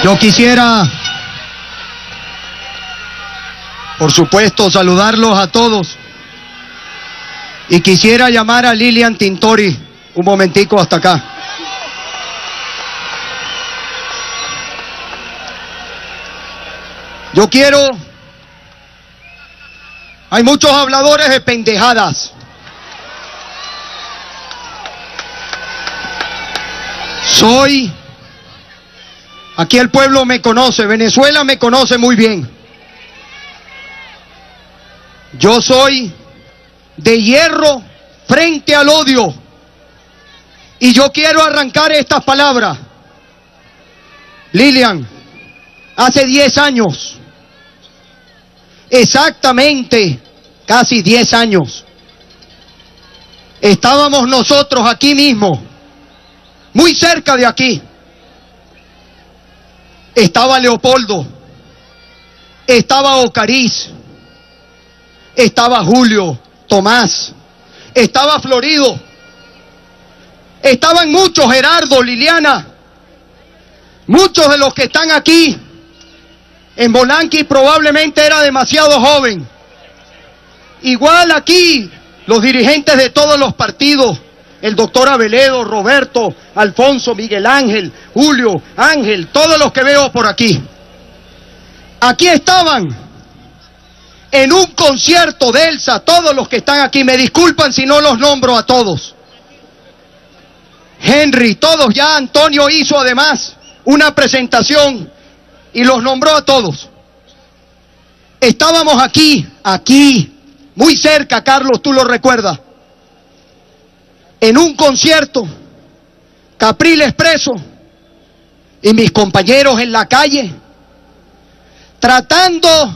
Yo quisiera, por supuesto, saludarlos a todos. Y quisiera llamar a Lilian Tintori un momentico hasta acá. Yo quiero... Hay muchos habladores de pendejadas. Aquí el pueblo me conoce, Venezuela me conoce muy bien. Yo soy de hierro frente al odio. Y yo quiero arrancar estas palabras. Lilian, hace 10 años, exactamente, casi 10 años, estábamos nosotros aquí mismo, muy cerca de aquí. Estaba Leopoldo, estaba Ocariz, estaba Julio, Tomás, estaba Florido, estaban muchos, Gerardo, Liliana, muchos de los que están aquí. En Bolanqui probablemente era demasiado joven. Igual aquí, los dirigentes de todos los partidos, el doctor Aveledo, Roberto, Alfonso, Miguel Ángel, Julio, Ángel, todos los que veo por aquí. Aquí estaban en un concierto de Elsa, todos los que están aquí, me disculpan si no los nombro a todos. Henry, todos ya, Antonio hizo además una presentación y los nombró a todos. Estábamos aquí, muy cerca, Carlos, tú lo recuerdas, en un concierto, Capriles preso, y mis compañeros en la calle, tratando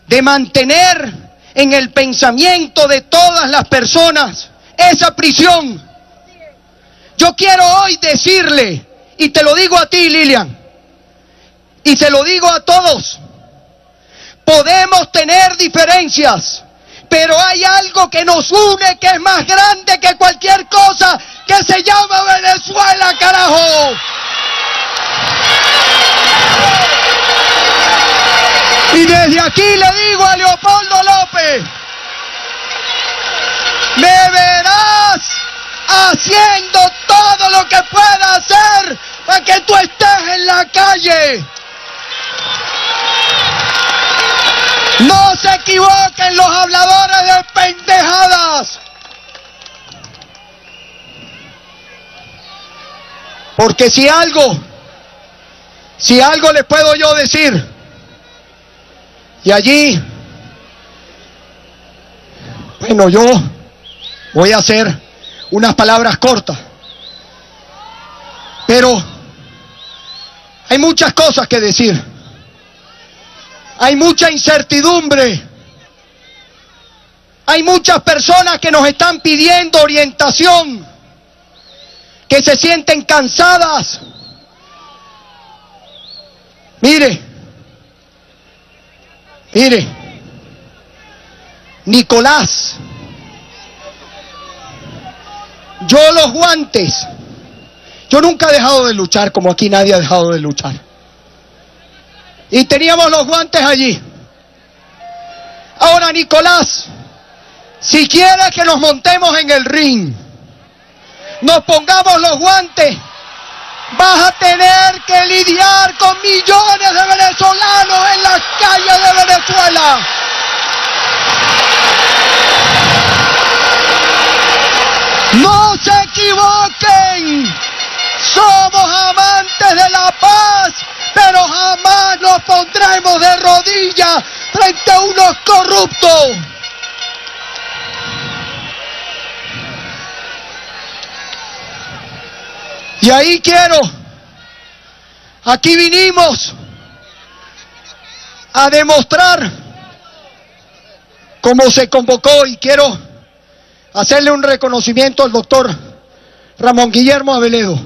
de mantener en el pensamiento de todas las personas esa prisión. Yo quiero hoy decirle, y te lo digo a ti, Lilian, y se lo digo a todos, podemos tener diferencias, pero hay algo que nos une, que es más grande que cualquier cosa, que se llama Venezuela, carajo. Y desde aquí le digo a Leopoldo López, me verás haciendo todo lo que pueda hacer para que tú estés en la calle. No se equivoquen los habladores de pendejadas. Porque si algo les puedo yo decir, y allí, bueno, yo voy a hacer unas palabras cortas, pero hay muchas cosas que decir. Hay mucha incertidumbre. Hay muchas personas que nos están pidiendo orientación, que se sienten cansadas. Mire, Nicolás, yo los guantes, yo nunca he dejado de luchar como aquí nadie ha dejado de luchar. Y teníamos los guantes allí. Ahora, Nicolás, si quieres que nos montemos en el ring, nos pongamos los guantes, vas a tener que lidiar con millones de venezolanos en las calles de Venezuela. No se equivoquen, somos amantes de la paz, pero jamás nos pondremos de rodillas frente a unos corruptos. Y ahí aquí vinimos a demostrar cómo se convocó, y quiero hacerle un reconocimiento al doctor Ramón Guillermo Aveledo.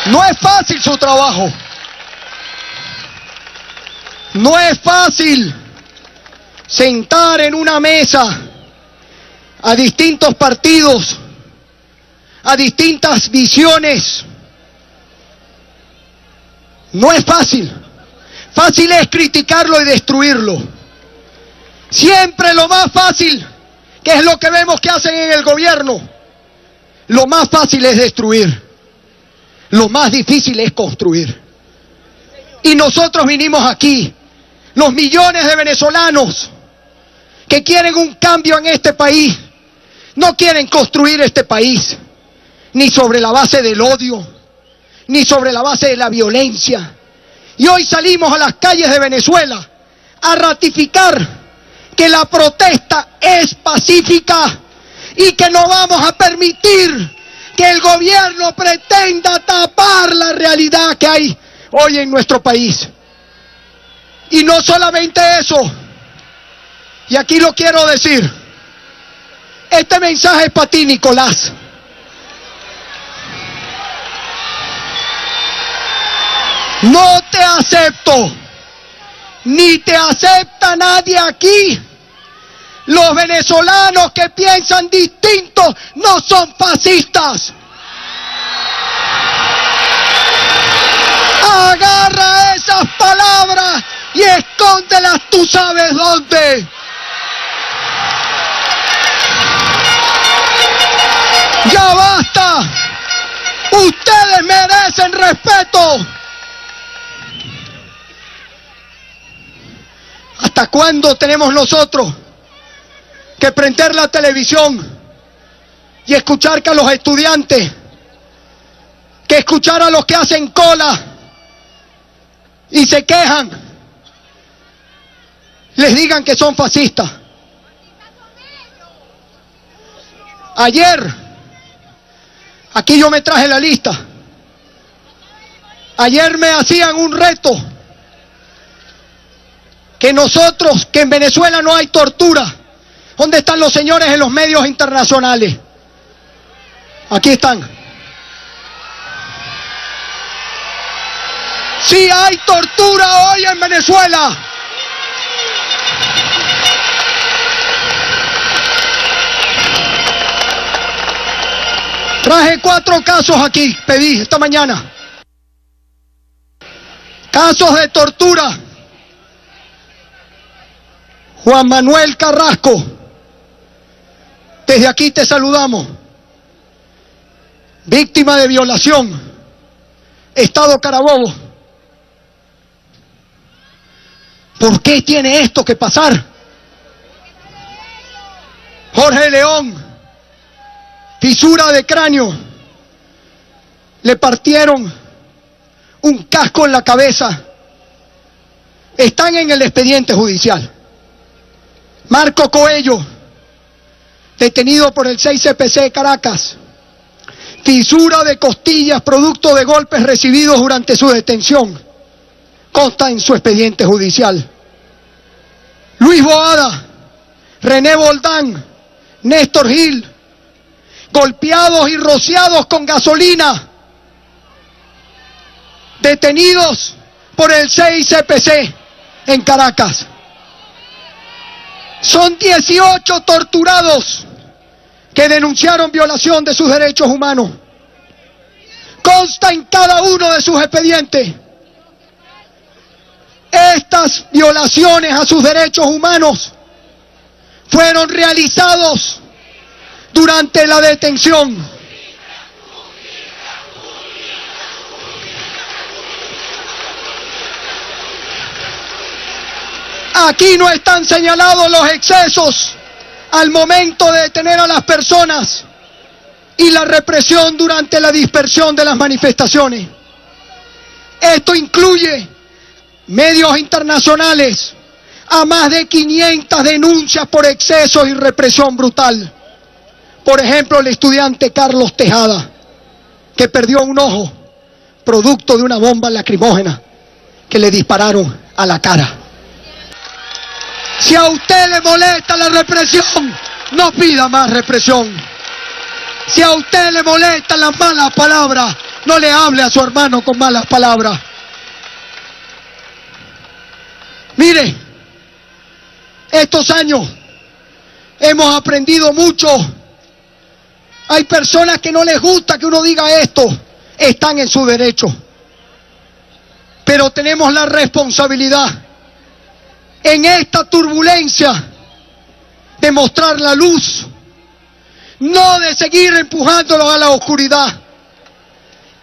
No es fácil su trabajo. No es fácil sentar en una mesa a distintos partidos, a distintas visiones. No es fácil. Fácil es criticarlo y destruirlo. Siempre lo más fácil, que es lo que vemos que hacen en el gobierno, lo más fácil es destruir. Lo más difícil es construir. Y nosotros vinimos aquí, los millones de venezolanos que quieren un cambio en este país, no quieren construir este país, ni sobre la base del odio, ni sobre la base de la violencia. Y hoy salimos a las calles de Venezuela a ratificar que la protesta es pacífica y que no vamos a permitir que el gobierno pretenda tapar la realidad que hay hoy en nuestro país. Y no solamente eso, y aquí lo quiero decir, este mensaje es para ti, Nicolás. No te acepto, ni te acepta nadie aquí. Los venezolanos que piensan distinto no son fascistas. Agarra esas palabras y escóndelas tú sabes dónde. Ya basta. Ustedes merecen respeto. ¿Hasta cuándo tenemos nosotros que prender la televisión y escuchar que a los estudiantes, que escuchar a los que hacen cola y se quejan, les digan que son fascistas? Ayer, aquí yo me traje la lista, ayer me hacían un reto, que nosotros, que en Venezuela no hay tortura. ¿Dónde están los señores en los medios internacionales? Aquí están. Sí hay tortura hoy en Venezuela. Traje 4 casos aquí, pedí esta mañana. Casos de tortura. Juan Manuel Carrasco, desde aquí te saludamos. Víctima de violación, Estado Carabobo. ¿Por qué tiene esto que pasar? Jorge León, fisura de cráneo, le partieron un casco en la cabeza. Están en el expediente judicial. Marco Coello, detenido por el 6CPC Caracas, fisura de costillas producto de golpes recibidos durante su detención, consta en su expediente judicial. Luis Boada, René Boldán, Néstor Gil, golpeados y rociados con gasolina, detenidos por el 6CPC en Caracas. Son 18 torturados que denunciaron violación de sus derechos humanos. Consta en cada uno de sus expedientes. Estas violaciones a sus derechos humanos fueron realizados durante la detención. Aquí no están señalados los excesos al momento de detener a las personas y la represión durante la dispersión de las manifestaciones. Esto incluye medios internacionales, a más de 500 denuncias por excesos y represión brutal. Por ejemplo, el estudiante Carlos Tejada, que perdió un ojo producto de una bomba lacrimógena que le dispararon a la cara. Si a usted le molesta la represión, no pida más represión. Si a usted le molestan las malas palabras, no le hable a su hermano con malas palabras. Mire, estos años hemos aprendido mucho Hay personas que no les gusta que uno diga esto, están en su derecho. Pero tenemos la responsabilidad en esta turbulencia de mostrar la luz, no de seguir empujándolos a la oscuridad.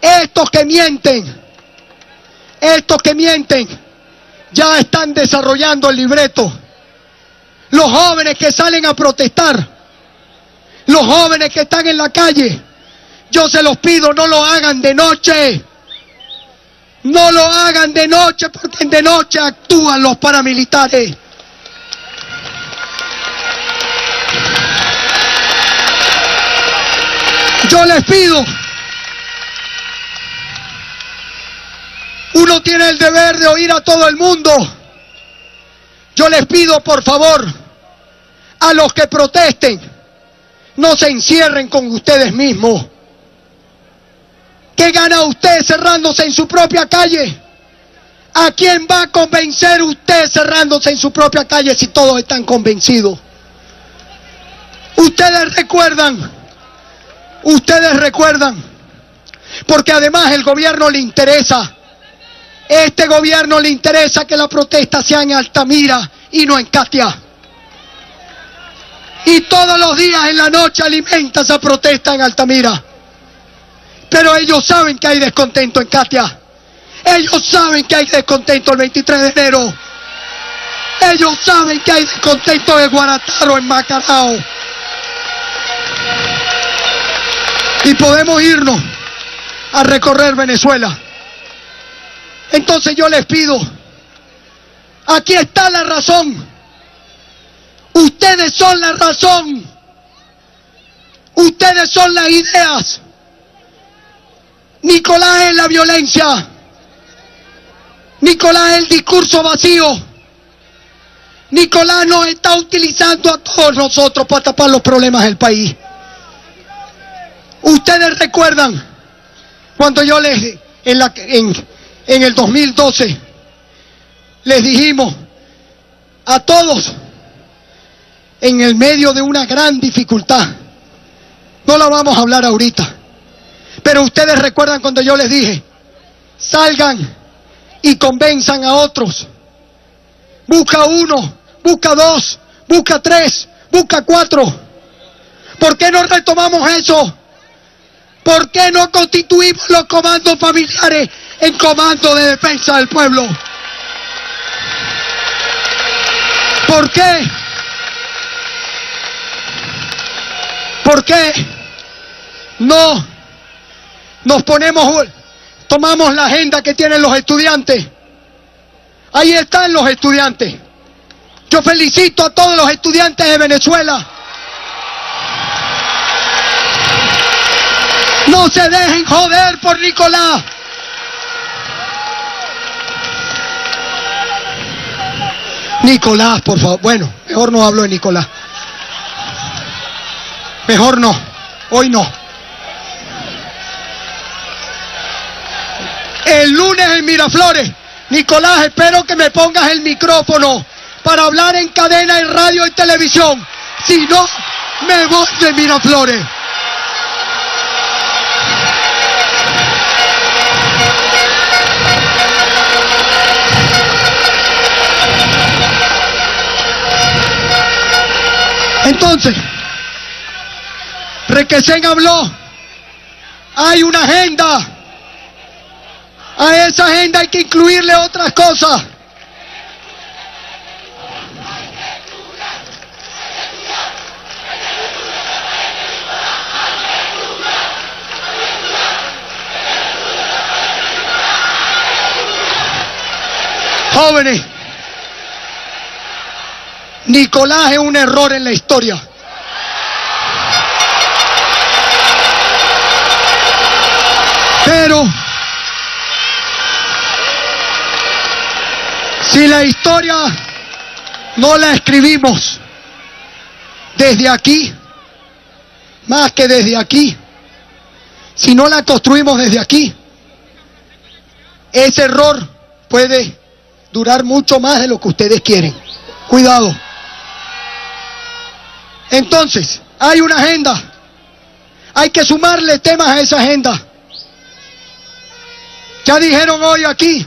Estos que mienten, ya están desarrollando el libreto. Los jóvenes que salen a protestar, los jóvenes que están en la calle, yo se los pido, no lo hagan de noche. No lo hagan de noche, porque de noche actúan los paramilitares. Yo les pido, uno tiene el deber de oír a todo el mundo. Yo les pido, por favor, a los que protesten, no se encierren con ustedes mismos. ¿Qué gana usted cerrándose en su propia calle? ¿A quién va a convencer usted cerrándose en su propia calle si todos están convencidos? Ustedes recuerdan, porque además el gobierno le interesa, este gobierno le interesa que la protesta sea en Altamira y no en Catia. Y todos los días en la noche alimenta esa protesta en Altamira. Pero ellos saben que hay descontento en Catia. Ellos saben que hay descontento el 23 de enero. Ellos saben que hay descontento en Guarataro, en Macarao. Y podemos irnos a recorrer Venezuela. Entonces yo les pido, aquí está la razón. Ustedes son la razón. Ustedes son las ideas. Nicolás es la violencia. Nicolás es el discurso vacío. Nicolás nos está utilizando a todos nosotros para tapar los problemas del país. Ustedes recuerdan cuando yo les, en el 2012, les dijimos a todos, en el medio de una gran dificultad, no la vamos a hablar ahorita, pero ustedes recuerdan cuando yo les dije, salgan y convenzan a otros. Busca uno, busca dos, busca tres, busca cuatro. ¿Por qué no retomamos eso? ¿Por qué no constituimos los comandos familiares en comando de defensa del pueblo? ¿Por qué? ¿Por qué no nos tomamos la agenda que tienen los estudiantes? Ahí están los estudiantes. Yo felicito a todos los estudiantes de Venezuela. No se dejen joder por Nicolás. Nicolás, por favor. Bueno, mejor no hablo de Nicolás. Mejor no. Hoy no. El lunes en Miraflores. Nicolás, espero que me pongas el micrófono para hablar en cadena, en radio y televisión. Si no, me voy de Miraflores. Entonces, Requesén habló. Hay una agenda. A esa agenda hay que incluirle otras cosas. Jóvenes, Nicolás es un error en la historia. Pero si la historia no la escribimos desde aquí, más que desde aquí, si no la construimos desde aquí, ese error puede durar mucho más de lo que ustedes quieren. Cuidado. Entonces, hay una agenda. Hay que sumarle temas a esa agenda. Ya dijeron hoy aquí,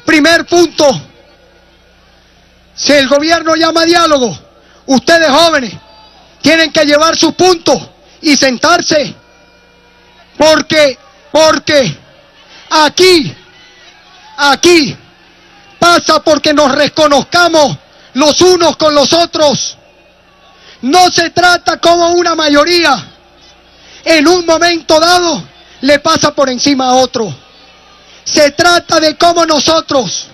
primer punto, si el gobierno llama a diálogo, ustedes jóvenes tienen que llevar sus puntos y sentarse, porque aquí pasa porque nos reconozcamos los unos con los otros. No se trata como una mayoría en un momento dado le pasa por encima a otro. Se trata de cómo nosotros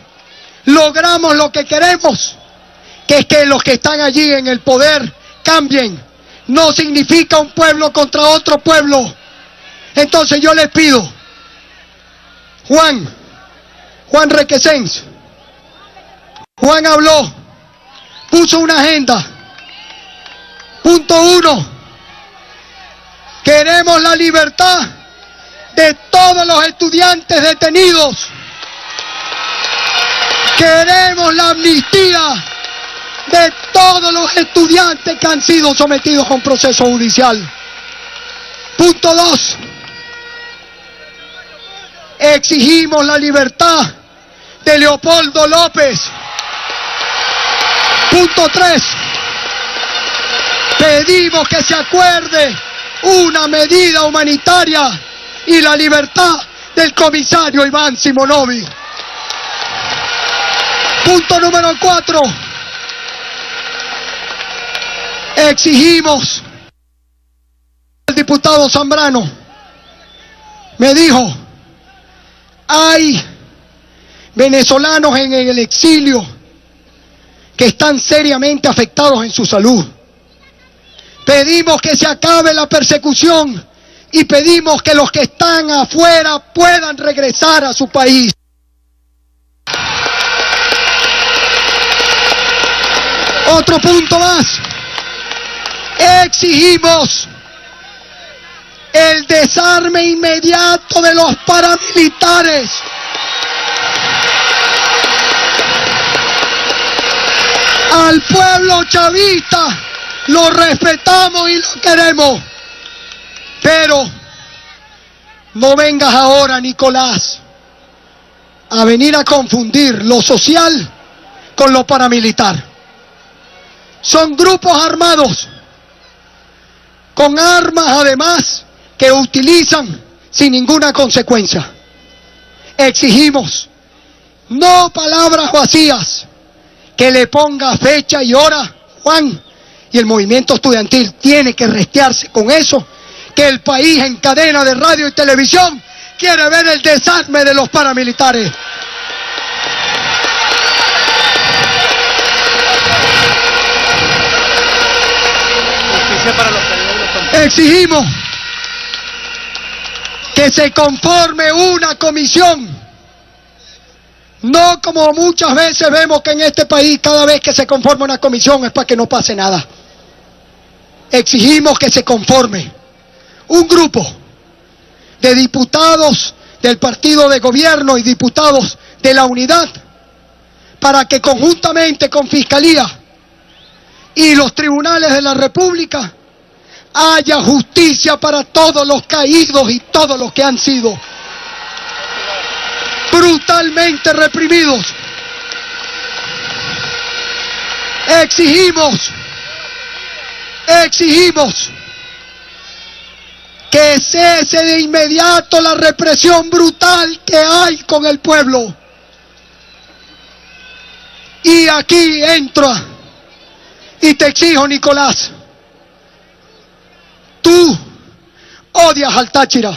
logramos lo que queremos, que es que los que están allí en el poder cambien. No significa un pueblo contra otro pueblo. Entonces yo les pido, Juan Requesens, Juan habló, puso una agenda. Punto 1, queremos la libertad de todos los estudiantes detenidos. Queremos la amnistía de todos los estudiantes que han sido sometidos a un proceso judicial. Punto 2, exigimos la libertad de Leopoldo López. Punto 3, pedimos que se acuerde una medida humanitaria y la libertad del comisario Iván Simonovic. Punto número 4, exigimos, el diputado Zambrano me dijo, hay venezolanos en el exilio que están seriamente afectados en su salud. Pedimos que se acabe la persecución y pedimos que los que están afuera puedan regresar a su país. Otro punto más. Exigimos el desarme inmediato de los paramilitares. Al pueblo chavista lo respetamos y lo queremos. Pero no vengas ahora, Nicolás, a venir a confundir lo social con lo paramilitar. Son grupos armados, con armas además que utilizan sin ninguna consecuencia. Exigimos, no palabras vacías, que le ponga fecha y hora, Juan, y el movimiento estudiantil tiene que restearse con eso, que el país en cadena de radio y televisión quiere ver el desarme de los paramilitares. Exigimos que se conforme una comisión, no como muchas veces vemos que en este país cada vez que se conforma una comisión es para que no pase nada. Exigimos que se conforme un grupo de diputados del partido de gobierno y diputados de la unidad para que conjuntamente con Fiscalía y los tribunales de la República haya justicia para todos los caídos y todos los que han sido brutalmente reprimidos. Exigimos que cese de inmediato la represión brutal que hay con el pueblo. Y aquí entro y te exijo, Nicolás, tú odias al Táchira,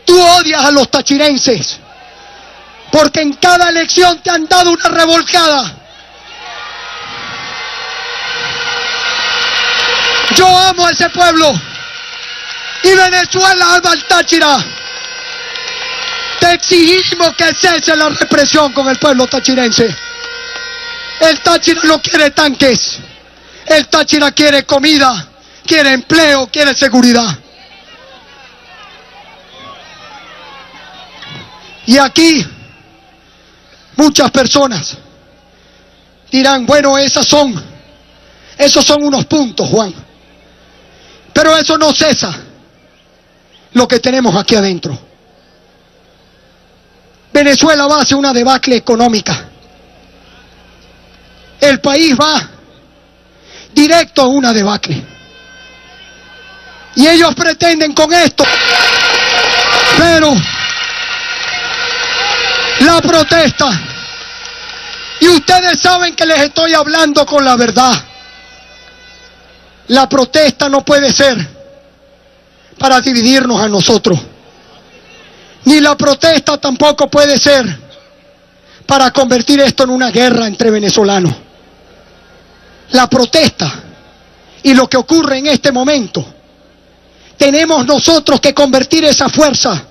tú odias a los tachirenses, porque en cada elección te han dado una revolcada. Yo amo a ese pueblo y Venezuela ama al Táchira. Te exigimos que cese la represión con el pueblo tachirense. El Táchira no quiere tanques, el Táchira quiere comida, quiere empleo, quiere seguridad. Y aquí muchas personas dirán, bueno, esos son unos puntos, Juan. Pero eso no cesa lo que tenemos aquí adentro. Venezuela va hacia una debacle económica. El país va directo a una debacle. Y ellos pretenden con esto. Pero la protesta, y ustedes saben que les estoy hablando con la verdad, la protesta no puede ser para dividirnos a nosotros, ni la protesta tampoco puede ser para convertir esto en una guerra entre venezolanos. La protesta y lo que ocurre en este momento, tenemos nosotros que convertir esa fuerza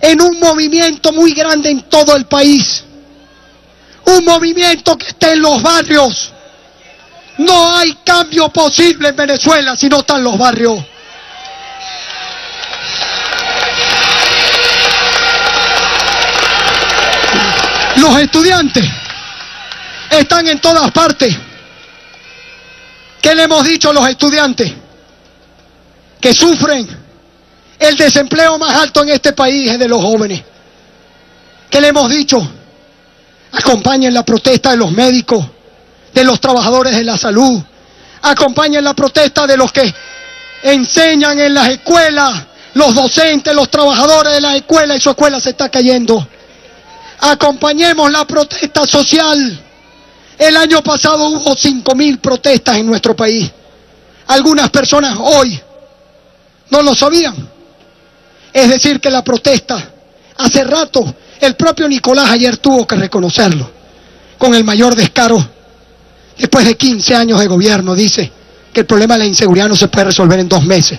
en un movimiento muy grande en todo el país. Un movimiento que esté en los barrios. No hay cambio posible en Venezuela si no están los barrios. Los estudiantes están en todas partes. ¿Qué le hemos dicho a los estudiantes? Que sufren el desempleo más alto en este país es de los jóvenes. ¿Qué le hemos dicho? Acompañen la protesta de los médicos, de los trabajadores de la salud. Acompañen la protesta de los que enseñan en las escuelas, los docentes, los trabajadores de las escuelas, y su escuela se está cayendo. Acompañemos la protesta social. El año pasado hubo 5.000 protestas en nuestro país. Algunas personas hoy no lo sabían. Es decir, que la protesta, hace rato, el propio Nicolás ayer tuvo que reconocerlo, con el mayor descaro, después de 15 años de gobierno, dice que el problema de la inseguridad no se puede resolver en 2 meses.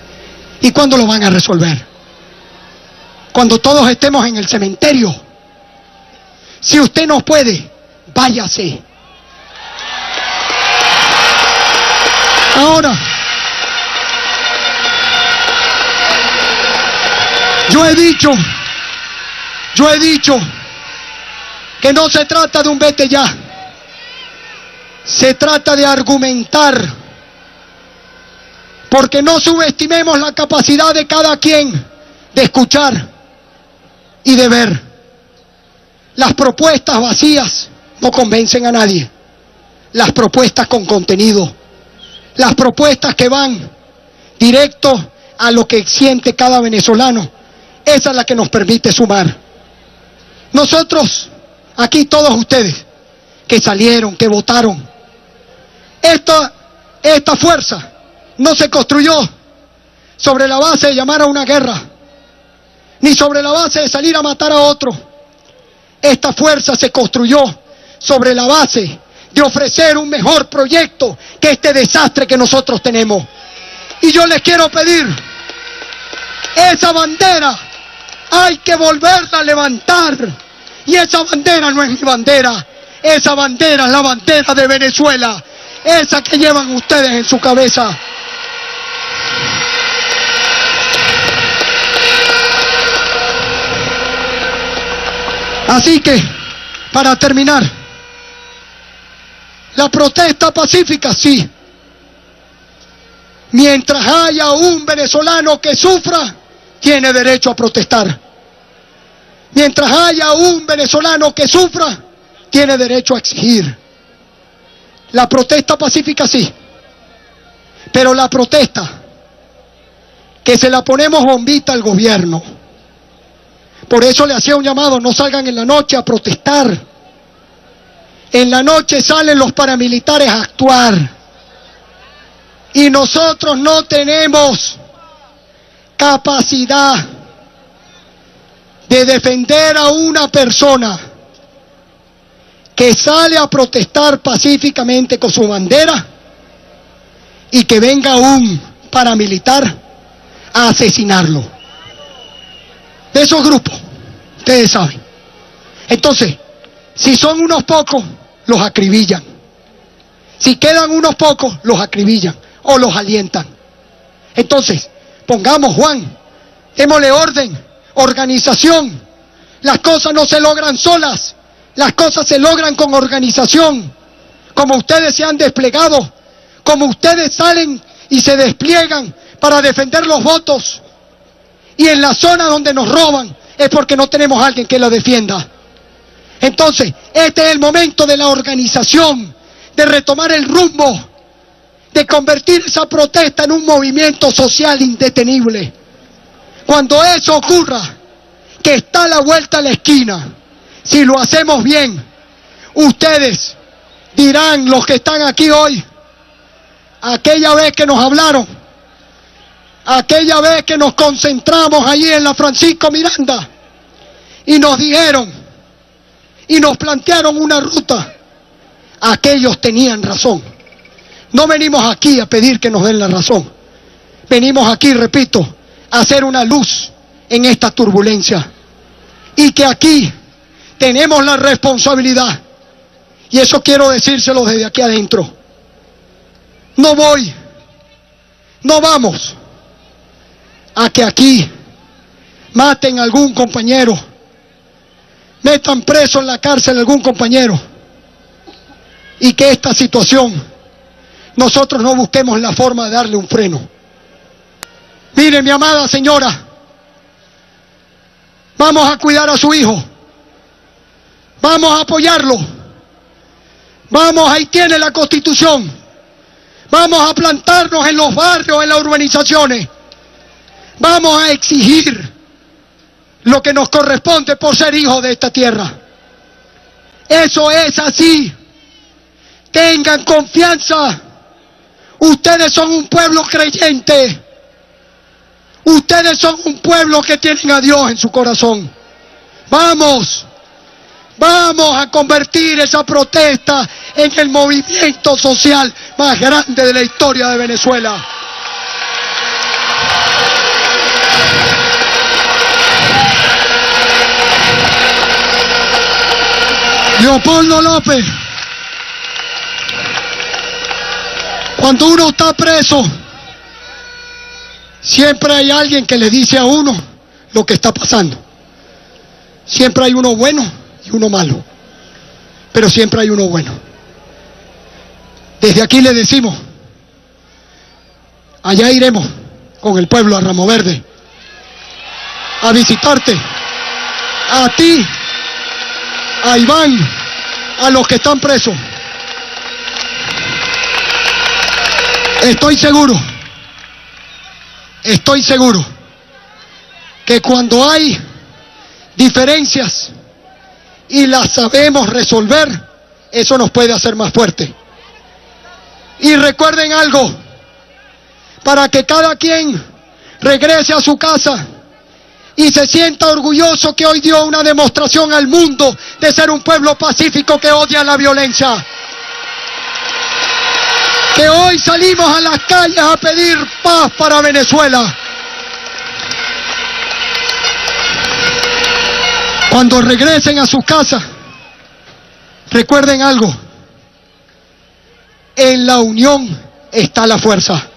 ¿Y cuándo lo van a resolver? Cuando todos estemos en el cementerio. Si usted no puede, váyase. Ahora, yo he dicho que no se trata de un vete ya. Se trata de argumentar. Porque no subestimemos la capacidad de cada quien de escuchar y de ver. Las propuestas vacías no convencen a nadie. Las propuestas con contenido. Las propuestas que van directo a lo que siente cada venezolano. Esa es la que nos permite sumar. Nosotros, aquí todos ustedes, que salieron, que votaron, esta fuerza no se construyó sobre la base de llamar a una guerra, ni sobre la base de salir a matar a otro. Esta fuerza se construyó sobre la base de ofrecer un mejor proyecto que este desastre que nosotros tenemos. Y yo les quiero pedir, esa bandera hay que volverla a levantar. Y esa bandera no es mi bandera, esa bandera es la bandera de Venezuela, esa que llevan ustedes en su cabeza. Así que, para terminar, la protesta pacífica, sí. Mientras haya un venezolano que sufra, tiene derecho a protestar. Mientras haya un venezolano que sufra, tiene derecho a exigir. La protesta pacífica, sí. Pero la protesta, que se la ponemos bombita al gobierno. Por eso le hacía un llamado, no salgan en la noche a protestar. En la noche salen los paramilitares a actuar. Y nosotros no tenemos capacidad de defender a una persona que sale a protestar pacíficamente con su bandera y que venga un paramilitar a asesinarlo. De esos grupos, ustedes saben. Entonces, si son unos pocos, los acribillan. Si quedan unos pocos, los acribillan o los alientan. Entonces, pongamos, Juan, démosle orden, organización. Las cosas no se logran solas, las cosas se logran con organización. Como ustedes se han desplegado, como ustedes salen y se despliegan para defender los votos, y en la zona donde nos roban es porque no tenemos a alguien que la defienda. Entonces, este es el momento de la organización, de retomar el rumbo, de convertir esa protesta en un movimiento social indetenible. Cuando eso ocurra, que está a la vuelta de la esquina, si lo hacemos bien, ustedes dirán, los que están aquí hoy, aquella vez que nos hablaron, aquella vez que nos concentramos allí en la Francisco Miranda y nos dijeron y nos plantearon una ruta, aquellos tenían razón. No venimos aquí a pedir que nos den la razón. Venimos aquí, repito, a hacer una luz en esta turbulencia. Y que aquí tenemos la responsabilidad. Y eso quiero decírselo desde aquí adentro. No vamos a que aquí maten a algún compañero, metan preso en la cárcel a algún compañero, y que esta situación nosotros no busquemos la forma de darle un freno. Mire, mi amada señora, vamos a cuidar a su hijo, vamos a apoyarlo, vamos, ahí tiene la Constitución, vamos a plantarnos en los barrios, en las urbanizaciones, vamos a exigir lo que nos corresponde por ser hijos de esta tierra. Eso es así. Tengan confianza. Ustedes son un pueblo creyente. Ustedes son un pueblo que tienen a Dios en su corazón. Vamos a convertir esa protesta en el movimiento social más grande de la historia de Venezuela. Leopoldo López, cuando uno está preso, siempre hay alguien que le dice a uno lo que está pasando. Siempre hay uno bueno y uno malo, pero siempre hay uno bueno. Desde aquí le decimos, allá iremos con el pueblo a Ramo Verde a visitarte, a ti, a Iván, a los que están presos. Estoy seguro que cuando hay diferencias y las sabemos resolver, eso nos puede hacer más fuertes. Y recuerden algo, para que cada quien regrese a su casa y se sienta orgulloso que hoy dio una demostración al mundo de ser un pueblo pacífico que odia la violencia. Que hoy salimos a las calles a pedir paz para Venezuela. Cuando regresen a sus casas, recuerden algo. En la unión está la fuerza.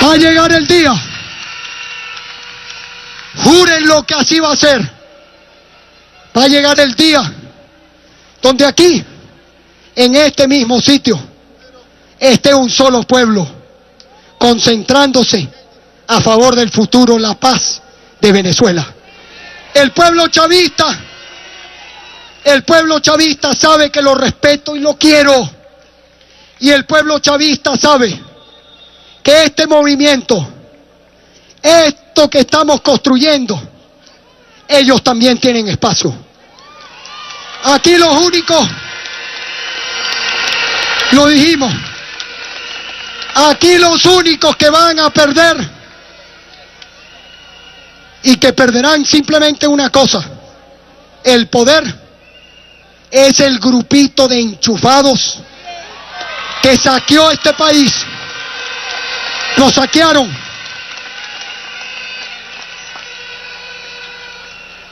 Va a llegar el día. Júrenlo que así va a ser. Va a llegar el día donde aquí, en este mismo sitio, esté un solo pueblo concentrándose a favor del futuro, la paz de Venezuela. El pueblo chavista sabe que lo respeto y lo quiero. Y el pueblo chavista sabe que este movimiento, esto que estamos construyendo, ellos también tienen espacio. Aquí los únicos, lo dijimos, aquí los únicos que van a perder y que perderán simplemente una cosa, el poder, es el grupito de enchufados que saqueó este país. Lo saquearon.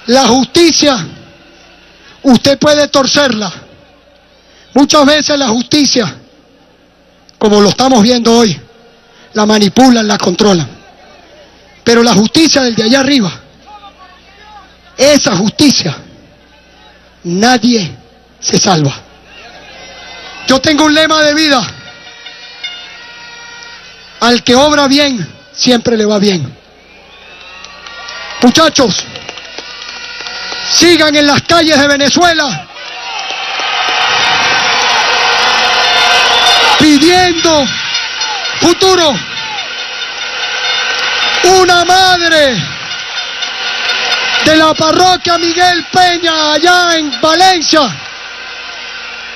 La justicia, usted puede torcerla. Muchas veces la justicia, como lo estamos viendo hoy, la manipulan, la controlan. Pero la justicia del de allá arriba, esa justicia, nadie se salva. Yo tengo un lema de vida al que obra bien, siempre le va bien. Muchachos, sigan en las calles de Venezuela pidiendo futuro. Una madre de la parroquia Miguel Peña, allá en Valencia,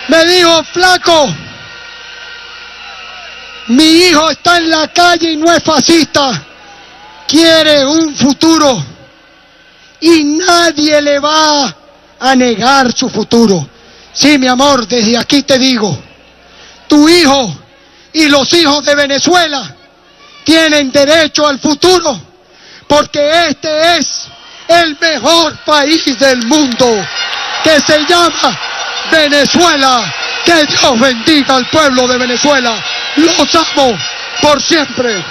me dijo: flaco, mi hijo está en la calle y no es fascista, quiere un futuro y nadie le va a negar su futuro. Sí, mi amor, desde aquí te digo, tu hijo y los hijos de Venezuela tienen derecho al futuro, porque este es el mejor país del mundo, que se llama Venezuela. Que Dios bendiga al pueblo de Venezuela. Los amo por siempre.